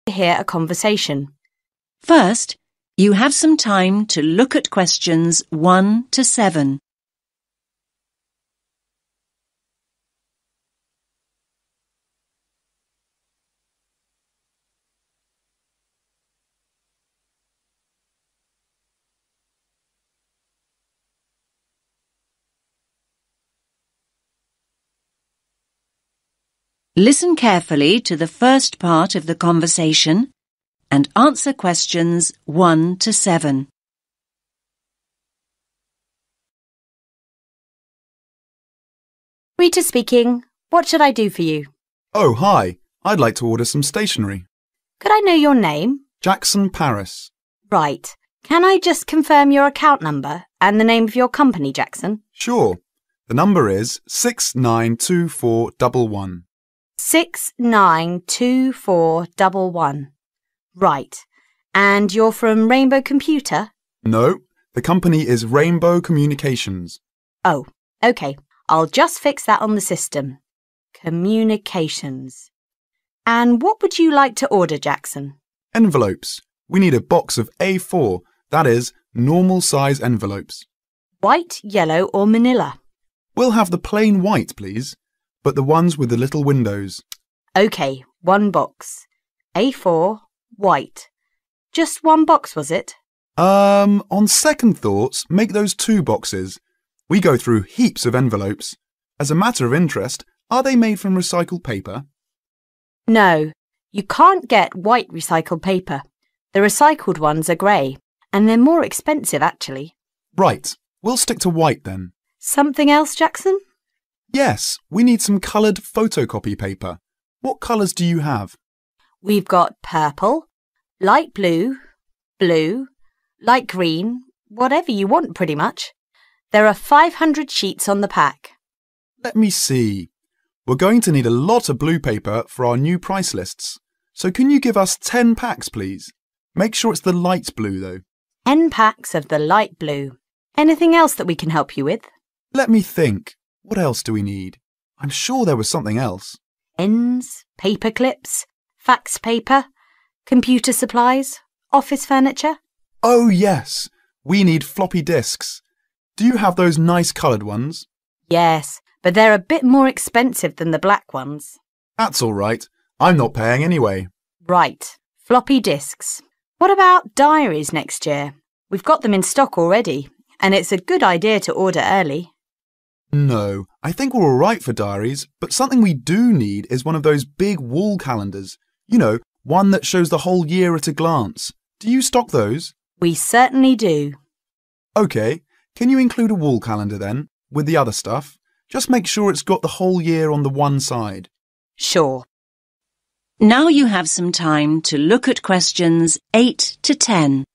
Hear a conversation. First, you have some time to look at questions 1 to 7. Listen carefully to the first part of the conversation and answer questions 1 to 7. Rita speaking. What should I do for you? Oh, hi. I'd like to order some stationery. Could I know your name? Jackson Paris. Right. Can I just confirm your account number and the name of your company, Jackson? Sure. The number is 692411. 692411. Right. And you're from Rainbow Computer? No, the company is Rainbow Communications. Oh, OK. I'll just fix that on the system. Communications. And what would you like to order, Jackson? Envelopes. We need a box of A4, that is, normal size envelopes. White, yellow or manila? We'll have the plain white, please, but the ones with the little windows. OK, one box. A4, white. Just one box, was it? On second thoughts, make those 2 boxes. We go through heaps of envelopes. As a matter of interest, are they made from recycled paper? No, you can't get white recycled paper. The recycled ones are grey, and they're more expensive, actually. Right, we'll stick to white then. Something else, Jackson? Yes, we need some coloured photocopy paper. What colours do you have? We've got purple, light blue, blue, light green, whatever you want pretty much. There are 500 sheets on the pack. Let me see. We're going to need a lot of blue paper for our new price lists. So can you give us 10 packs, please? Make sure it's the light blue, though. 10 packs of the light blue. Anything else that we can help you with? Let me think. What else do we need? I'm sure there was something else. Pens, paper clips, fax paper, computer supplies, office furniture. Oh, yes. We need floppy disks. Do you have those nice coloured ones? Yes, but they're a bit more expensive than the black ones. That's all right. I'm not paying anyway. Right, floppy disks. What about diaries next year? We've got them in stock already, and it's a good idea to order early. No, I think we're all right for diaries, but something we do need is one of those big wall calendars. You know, one that shows the whole year at a glance. Do you stock those? We certainly do. OK, can you include a wall calendar then, with the other stuff? Just make sure it's got the whole year on the one side. Sure. Now you have some time to look at questions 8 to 10.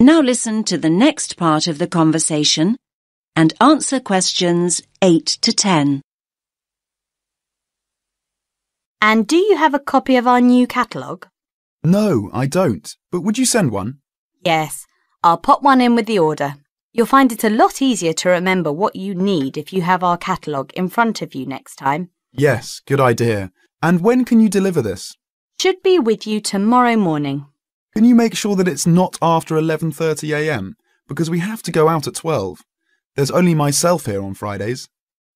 Now listen to the next part of the conversation and answer questions 8 to 10. And do you have a copy of our new catalogue? No, I don't. But would you send one? Yes, I'll pop one in with the order. You'll find it a lot easier to remember what you need if you have our catalogue in front of you next time. Yes, good idea. And when can you deliver this? Should be with you tomorrow morning. Can you make sure that it's not after 11:30 a.m? Because we have to go out at 12. There's only myself here on Fridays.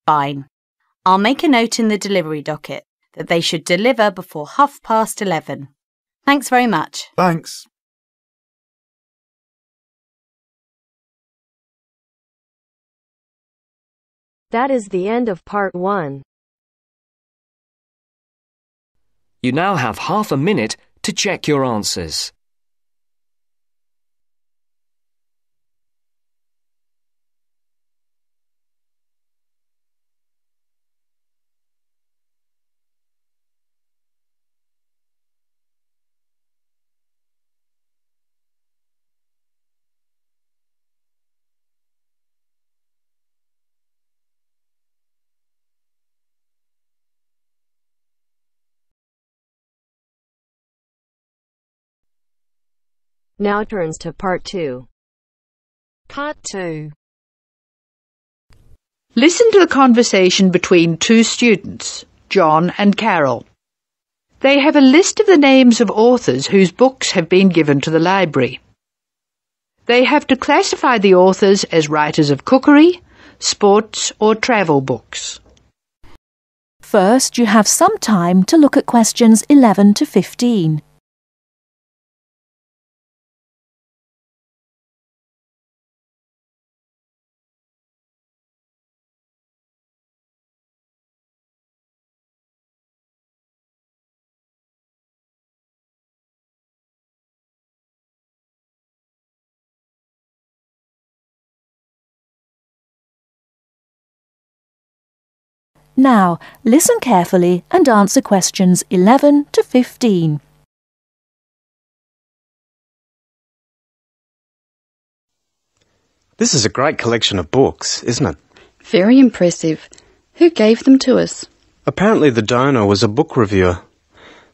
Fine. I'll make a note in the delivery docket that they should deliver before 11:30. Thanks very much. Thanks. That is the end of part 1. You now have half a minute to check your answers. Now turns to Part 2. Part 2. Listen to the conversation between two students, John and Carol. They have a list of the names of authors whose books have been given to the library. They have to classify the authors as writers of cookery, sports or travel books. First, you have some time to look at questions 11 to 15. Now, listen carefully and answer questions 11 to 15. This is a great collection of books, isn't it? Very impressive. Who gave them to us? Apparently the donor was a book reviewer.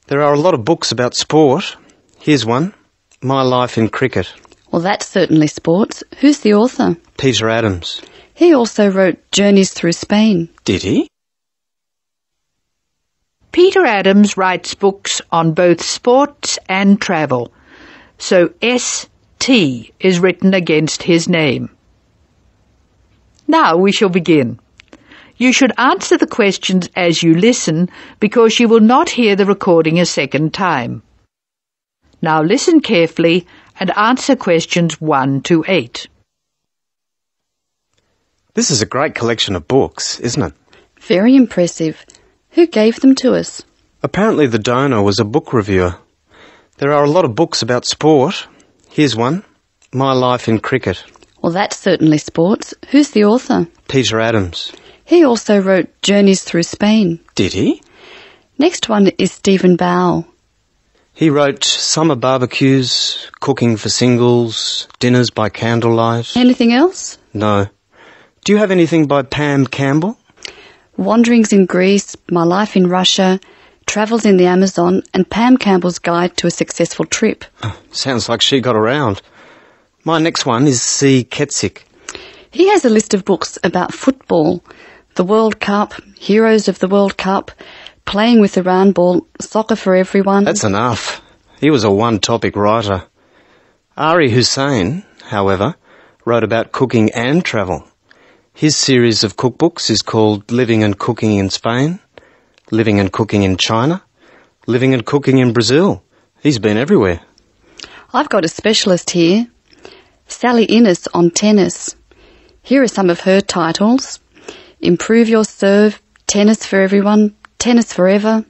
There are a lot of books about sport. Here's one, My Life in Cricket. Well, that's certainly sports. Who's the author? Peter Adams. He also wrote Journeys Through Spain. Did he? Peter Adams writes books on both sports and travel, so S.T. is written against his name. Now we shall begin. You should answer the questions as you listen because you will not hear the recording a second time. Now listen carefully and answer questions 1 to 8. This is a great collection of books, isn't it? Very impressive. Who gave them to us? Apparently the donor was a book reviewer. There are a lot of books about sport. Here's one, My Life in Cricket. Well, that's certainly sports. Who's the author? Peter Adams. He also wrote Journeys Through Spain. Did he? Next one is Stephen Bow. He wrote Summer Barbecues, Cooking for Singles, Dinners by Candlelight. Anything else? No. Do you have anything by Pam Campbell? Wanderings in Greece, My Life in Russia, Travels in the Amazon, and Pam Campbell's Guide to a Successful Trip. Sounds like she got around. My next one is C. Ketzik. He has a list of books about football, the World Cup, Heroes of the World Cup, Playing with the Round Ball, Soccer for Everyone. That's enough. He was a one-topic writer. Ari Hussein, however, wrote about cooking and travel. His series of cookbooks is called Living and Cooking in Spain, Living and Cooking in China, Living and Cooking in Brazil. He's been everywhere. I've got a specialist here, Sally Innes on tennis. Here are some of her titles. Improve Your Serve, Tennis for Everyone, Tennis Forever.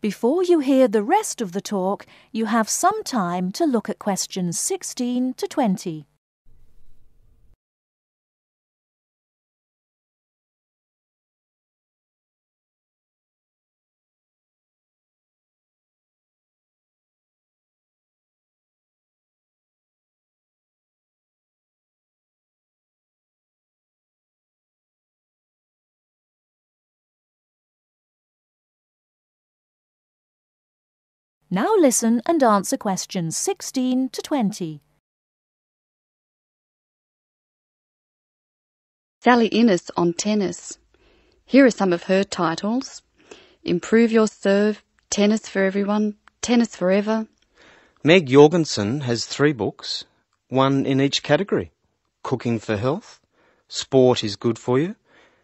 Before you hear the rest of the talk, you have some time to look at questions 16 to 20. Now listen and answer questions 16 to 20. Sally Innes on tennis. Here are some of her titles. Improve Your Serve, Tennis for Everyone, Tennis Forever. Meg Jorgensen has 3 books, one in each category. Cooking for Health, Sport is Good for You,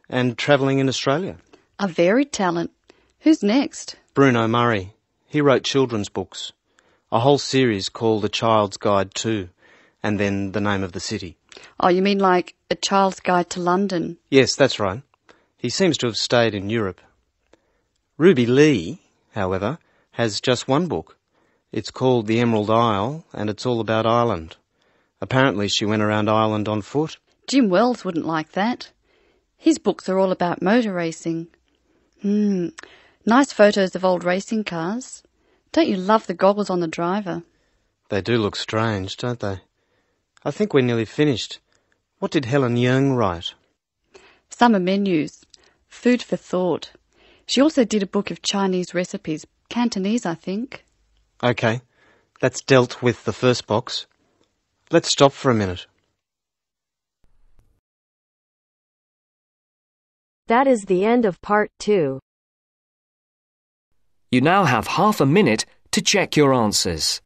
and Travelling in Australia. A varied talent. Who's next? Bruno Murray. He wrote children's books, a whole series called A Child's Guide to, and then The Name of the City. Oh, you mean like A Child's Guide to London? Yes, that's right. He seems to have stayed in Europe. Ruby Lee, however, has just one book. It's called The Emerald Isle, and it's all about Ireland. Apparently she went around Ireland on foot. Jim Wells wouldn't like that. His books are all about motor racing. Nice photos of old racing cars. Don't you love the goggles on the driver? They do look strange, don't they? I think we're nearly finished. What did Helen Young write? Summer menus. Food for thought. She also did a book of Chinese recipes. Cantonese, I think. OK, that's dealt with the first box. Let's stop for a minute. That is the end of part 2. You now have half a minute to check your answers.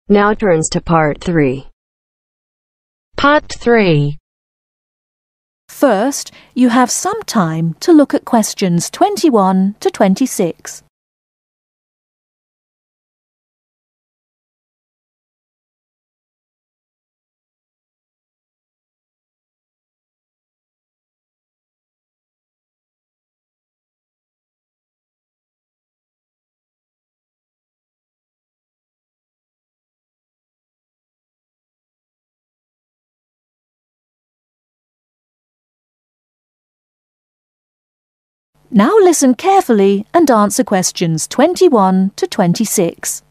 Now turns to part 3. Part 3. First, you have some time to look at questions 21 to 26. Now listen carefully and answer questions 21 to 26.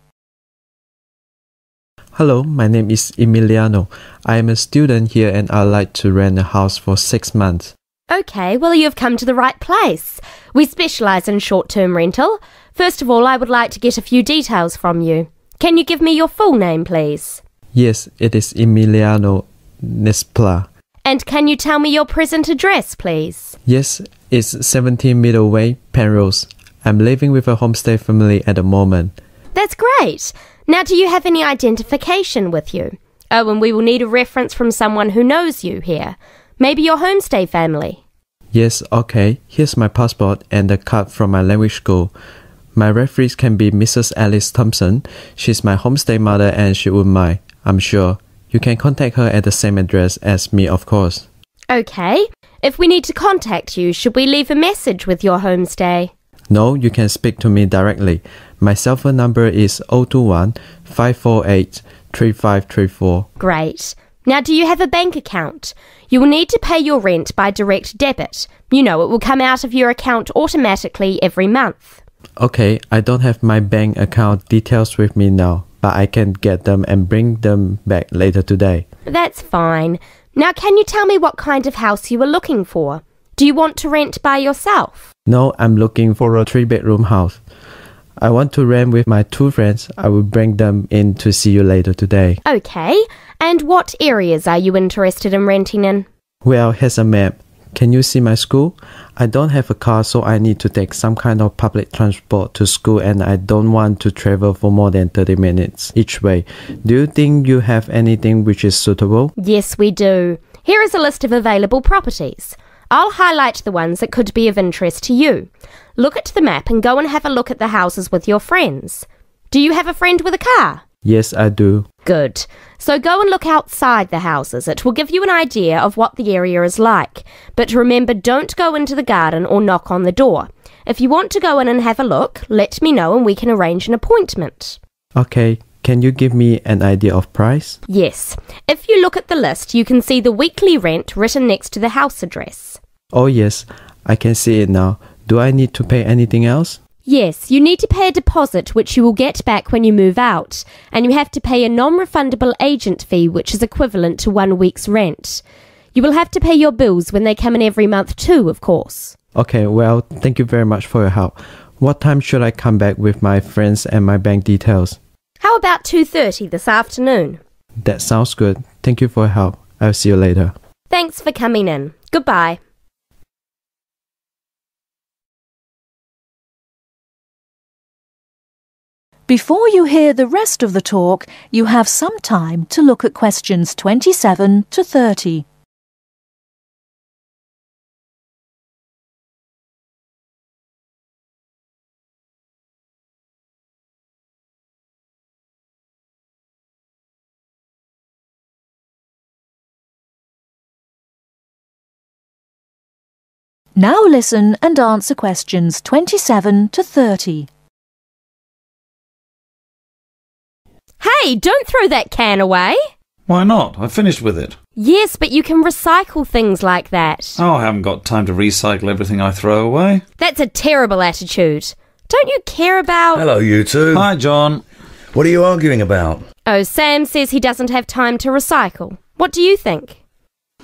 Hello, my name is Emiliano. I am a student here and I'd like to rent a house for 6 months. OK, well you've come to the right place. We specialise in short-term rental. First of all, I would like to get a few details from you. Can you give me your full name, please? Yes, it is Emiliano Nespla. And can you tell me your present address, please? Yes, it's 17 Middleway, Penrose. I'm living with a homestay family at the moment. That's great. Now, do you have any identification with you? Oh, and we will need a reference from someone who knows you here. Maybe your homestay family. Yes, okay. Here's my passport and a card from my language school. My referees can be Mrs. Alice Thompson. She's my homestay mother and she wouldn't mind, I'm sure. You can contact her at the same address as me, of course. OK. If we need to contact you, should we leave a message with your homestay? No, you can speak to me directly. My cell phone number is 021 548 3534. Great. Now, do you have a bank account? You will need to pay your rent by direct debit. You know, it will come out of your account automatically every month. Okay, I don't have my bank account details with me now, but I can get them and bring them back later today. That's fine. Now, can you tell me what kind of house you are looking for? Do you want to rent by yourself? No, I'm looking for a 3-bedroom house. I want to rent with my 2 friends. I will bring them in to see you later today. Okay. And what areas are you interested in renting in? Well, here's a map. Can you see my school? I don't have a car, so I need to take some kind of public transport to school and I don't want to travel for more than 30 minutes each way. Do you think you have anything which is suitable? Yes, we do. Here is a list of available properties. I'll highlight the ones that could be of interest to you. Look at the map and go and have a look at the houses with your friends. Do you have a friend with a car? Yes, I do. Good. So go and look outside the houses. It will give you an idea of what the area is like. But remember, don't go into the garden or knock on the door. If you want to go in and have a look, let me know and we can arrange an appointment. Okay. Can you give me an idea of price? Yes. If you look at the list, you can see the weekly rent written next to the house address. Oh yes, I can see it now. Do I need to pay anything else? Yes, you need to pay a deposit which you will get back when you move out, and you have to pay a non-refundable agent fee which is equivalent to 1 week's rent. You will have to pay your bills when they come in every month too, of course. Okay, well, thank you very much for your help. What time should I come back with my friends and my bank details? How about 2:30 this afternoon? That sounds good. Thank you for your help. I'll see you later. Thanks for coming in. Goodbye. Before you hear the rest of the talk, you have some time to look at questions 27 to 30. Now listen and answer questions 27 to 30. Hey, don't throw that can away. Why not? I finished with it. Yes, but you can recycle things like that. Oh, I haven't got time to recycle everything I throw away. That's a terrible attitude. Don't you care about... Hello, you two. Hi, John. What are you arguing about? Oh, Sam says he doesn't have time to recycle. What do you think?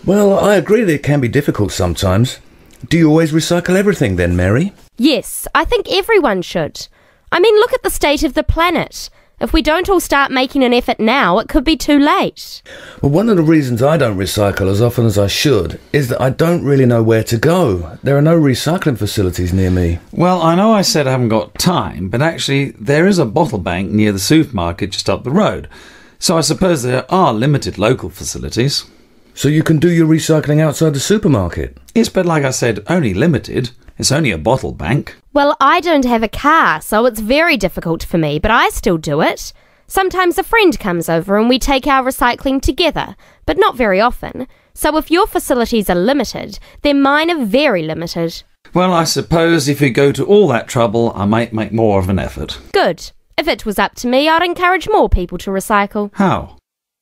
Well, I agree that it can be difficult sometimes. Do you always recycle everything then, Mary? Yes, I think everyone should. I mean, look at the state of the planet. If we don't all start making an effort now, it could be too late. Well, one of the reasons I don't recycle as often as I should is that I don't really know where to go. There are no recycling facilities near me. Well, I know I said I haven't got time, but actually there is a bottle bank near the supermarket just up the road. So I suppose there are limited local facilities. So you can do your recycling outside the supermarket? Yes, but like I said, only limited. It's only a bottle bank. Well, I don't have a car, so it's very difficult for me, but I still do it. Sometimes a friend comes over and we take our recycling together, but not very often. So if your facilities are limited, then mine are very limited. Well, I suppose if you go to all that trouble, I might make more of an effort. Good. If it was up to me, I'd encourage more people to recycle. How?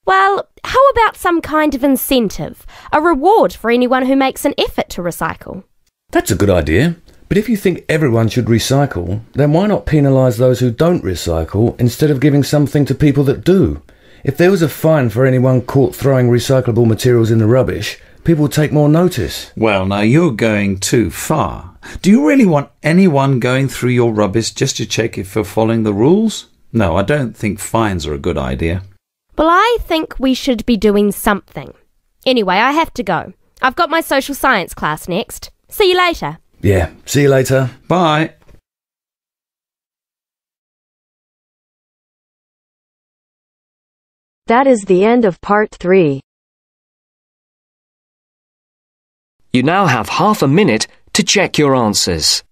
Well, how about some kind of incentive? A reward for anyone who makes an effort to recycle? That's a good idea. But if you think everyone should recycle, then why not penalise those who don't recycle instead of giving something to people that do? If there was a fine for anyone caught throwing recyclable materials in the rubbish, people would take more notice. Well, now you're going too far. Do you really want anyone going through your rubbish just to check if you're following the rules? No, I don't think fines are a good idea. Well, I think we should be doing something. Anyway, I have to go. I've got my social science class next. See you later. Yeah, see you later. Bye. That is the end of part 3. You now have half a minute to check your answers.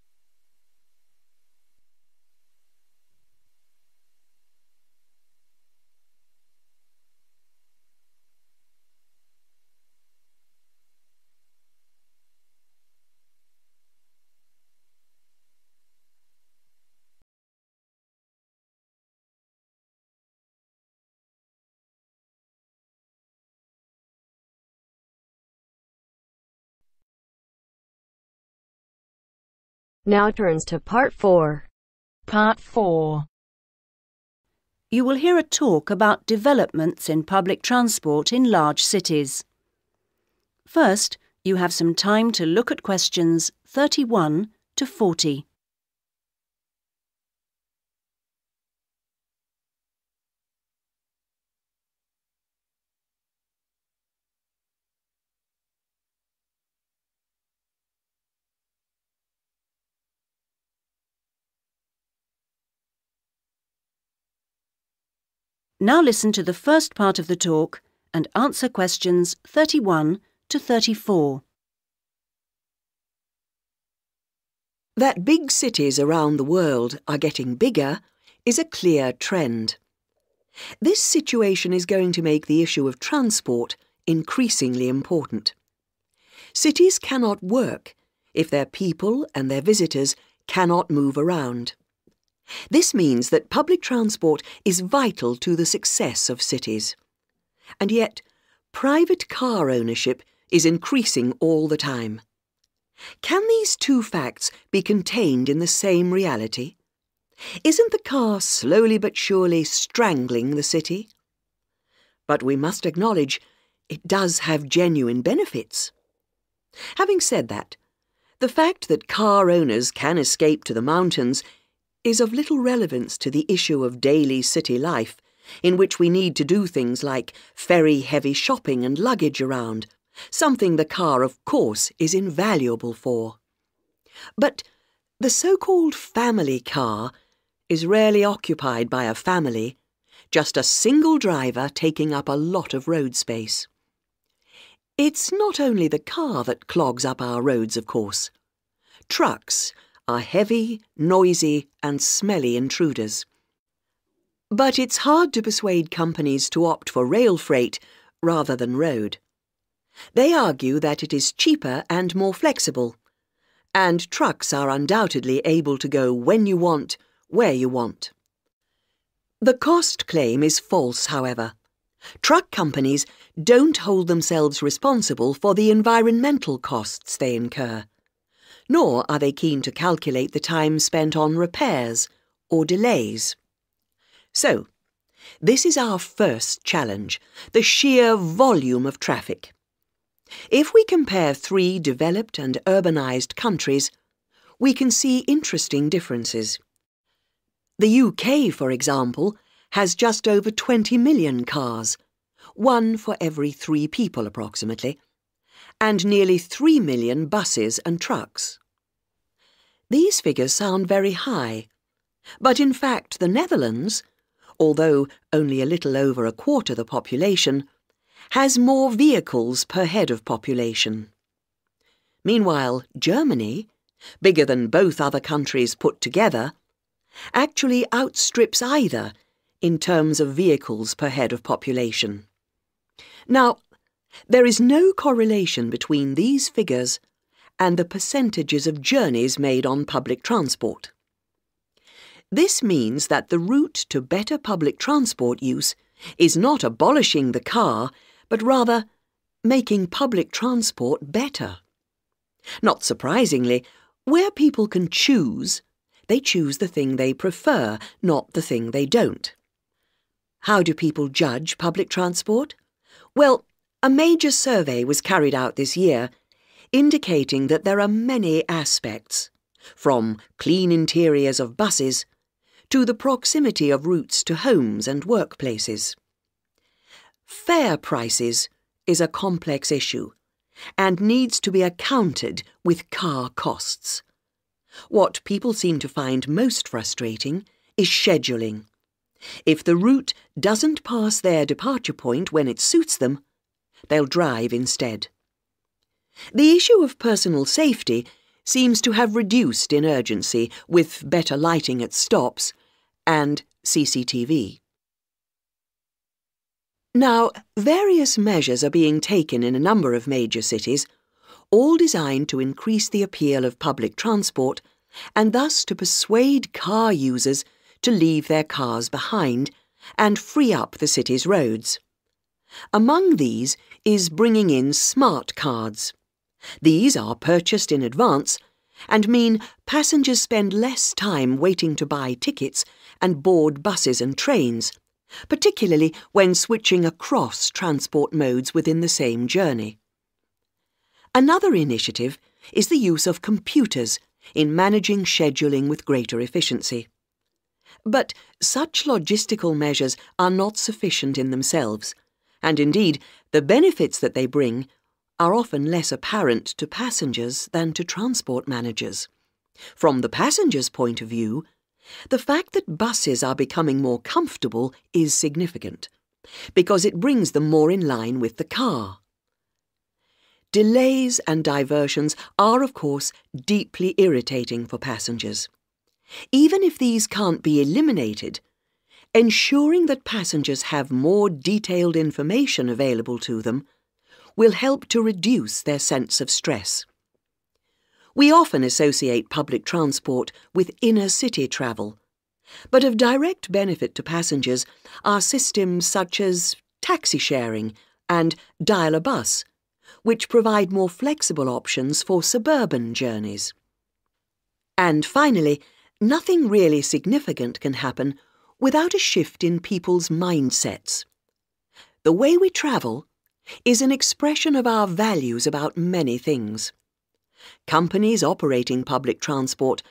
Now turns to part 4. Part 4. You will hear a talk about developments in public transport in large cities. First, you have some time to look at questions 31 to 40. Now listen to the first part of the talk and answer questions 31 to 34. That big cities around the world are getting bigger is a clear trend. This situation is going to make the issue of transport increasingly important. Cities cannot work if their people and their visitors cannot move around. This means that public transport is vital to the success of cities. And yet, private car ownership is increasing all the time. Can these two facts be contained in the same reality? Isn't the car slowly but surely strangling the city? But we must acknowledge it does have genuine benefits. Having said that, the fact that car owners can escape to the mountains is of little relevance to the issue of daily city life, in which we need to do things like ferry heavy shopping and luggage around, something the car, of course, is invaluable for. But the so-called family car is rarely occupied by a family, just a single driver taking up a lot of road space. It's not only the car that clogs up our roads, of course. Trucks are heavy, noisy and smelly intruders. But it's hard to persuade companies to opt for rail freight rather than road. They argue that it is cheaper and more flexible, and trucks are undoubtedly able to go when you want, where you want. The cost claim is false, however. Truck companies don't hold themselves responsible for the environmental costs they incur, nor are they keen to calculate the time spent on repairs or delays. So, this is our first challenge, the sheer volume of traffic. If we compare 3 developed and urbanised countries, we can see interesting differences. The UK, for example, has just over 20 million cars, 1 for every 3 people approximately, and nearly 3 million buses and trucks. These figures sound very high, but in fact the Netherlands, although only a little over a quarter the population, has more vehicles per head of population. Meanwhile, Germany, bigger than both other countries put together, actually outstrips either in terms of vehicles per head of population. Now, there is no correlation between these figures and the percentages of journeys made on public transport. This means that the route to better public transport use is not abolishing the car, but rather making public transport better. Not surprisingly, where people can choose, they choose the thing they prefer, not the thing they don't. How do people judge public transport? Well, a major survey was carried out this year, indicating that there are many aspects, from clean interiors of buses to the proximity of routes to homes and workplaces. Fare prices is a complex issue and needs to be accounted with car costs. What people seem to find most frustrating is scheduling. If the route doesn't pass their departure point when it suits them, they'll drive instead. The issue of personal safety seems to have reduced in urgency with better lighting at stops and CCTV. Now, various measures are being taken in a number of major cities, all designed to increase the appeal of public transport and thus to persuade car users to leave their cars behind and free up the city's roads. Among these is bringing in smart cards. These are purchased in advance and mean passengers spend less time waiting to buy tickets and board buses and trains, particularly when switching across transport modes within the same journey. Another initiative is the use of computers in managing scheduling with greater efficiency. But such logistical measures are not sufficient in themselves, and indeed the benefits that they bring are often less apparent to passengers than to transport managers. From the passenger's point of view, the fact that buses are becoming more comfortable is significant, because it brings them more in line with the car. Delays and diversions are, of course, deeply irritating for passengers. Even if these can't be eliminated, ensuring that passengers have more detailed information available to them will help to reduce their sense of stress. We often associate public transport with inner-city travel, but of direct benefit to passengers are systems such as taxi sharing and dial-a-bus, which provide more flexible options for suburban journeys. And finally, nothing really significant can happen without a shift in people's mindsets. The way we travel is an expression of our values about many things. Companies operating public transport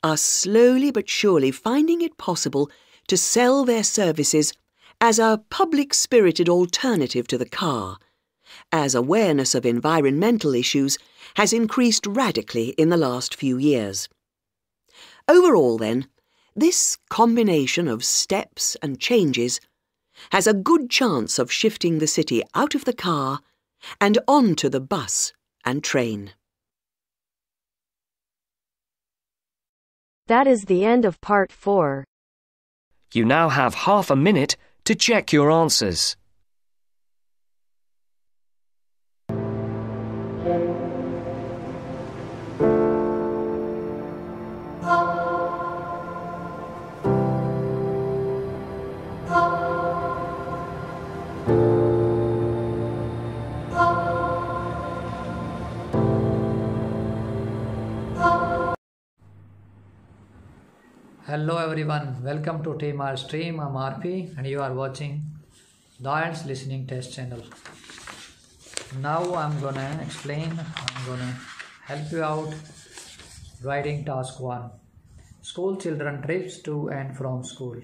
are slowly but surely finding it possible to sell their services as a public-spirited alternative to the car, as awareness of environmental issues has increased radically in the last few years. Overall, then, this combination of steps and changes has a good chance of shifting the city out of the car and onto the bus and train. That is the end of part 4. You now have half a minute to check your answers. Hello everyone, welcome to TMR Stream. I'm RP and you are watching the Ielts Listening Test channel. Now I'm gonna help you out writing task 1. School children trips to and from school.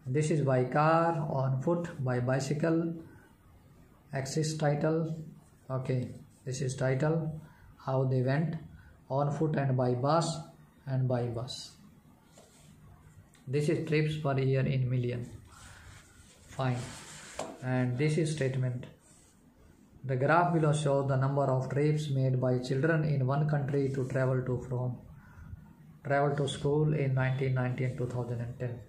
This is by car, on foot, by bicycle. Axis title. Okay, this is title. How they went, on foot and by bus and by bus. This is trips per year in million. Fine. And this is statement. The graph below shows the number of trips made by children in one country to travel to school in 1990 and 2010.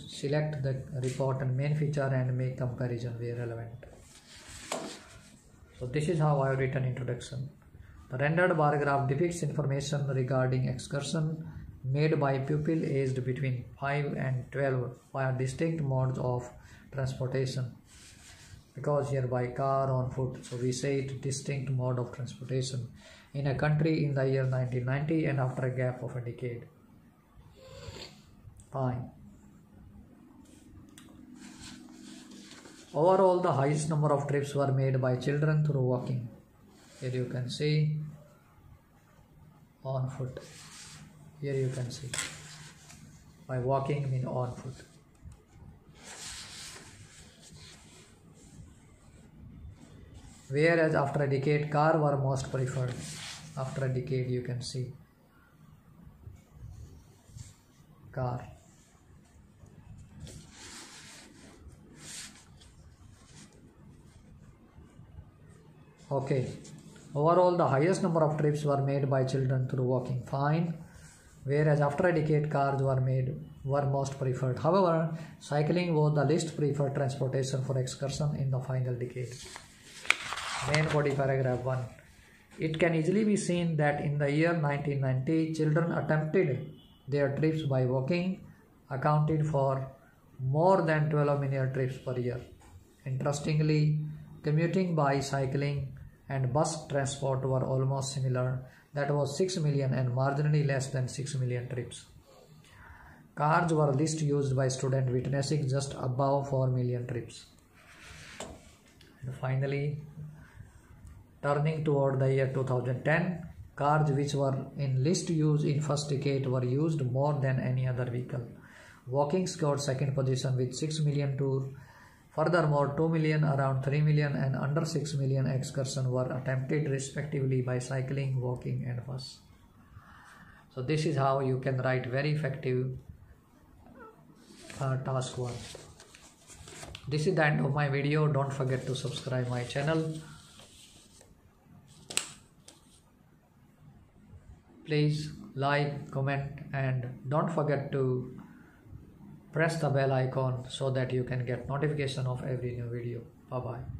Select the report and main feature and make comparison where relevant. So this is how I have written introduction. The rendered bar graph depicts information regarding excursion made by pupil aged between 5 and 12 via distinct modes of transportation. Because here by car, on foot, so we say it distinct mode of transportation in a country in the year 1990 and after a gap of a decade. Fine. Overall, the highest number of trips were made by children through walking. Here you can see on foot. Here you can see by walking mean on foot. Whereas after a decade, car were most preferred. After a decade, you can see car. Okay. Overall, the highest number of trips were made by children through walking. Fine. Whereas after a decade, cars were most preferred. However, cycling was the least preferred transportation for excursion in the final decade. Main body paragraph 1. It can easily be seen that in the year 1990, children attempted their trips by walking, accounted for more than 12 million trips per year. Interestingly, commuting by cycling and bus transport were almost similar. That was 6 million and marginally less than 6 million trips. Cars were least used by students, witnessing just above 4 million trips. And finally, turning toward the year 2010, cars which were in least use in first decade were used more than any other vehicle. Walking scored second position with 6 million tours. Furthermore, 2 million, around 3 million and under 6 million excursions were attempted respectively by cycling, walking and bus. So this is how you can write very effective task 1. This is the end of my video. Don't forget to subscribe my channel. Please like, comment and don't forget to press the bell icon so that you can get notification of every new video. Bye bye.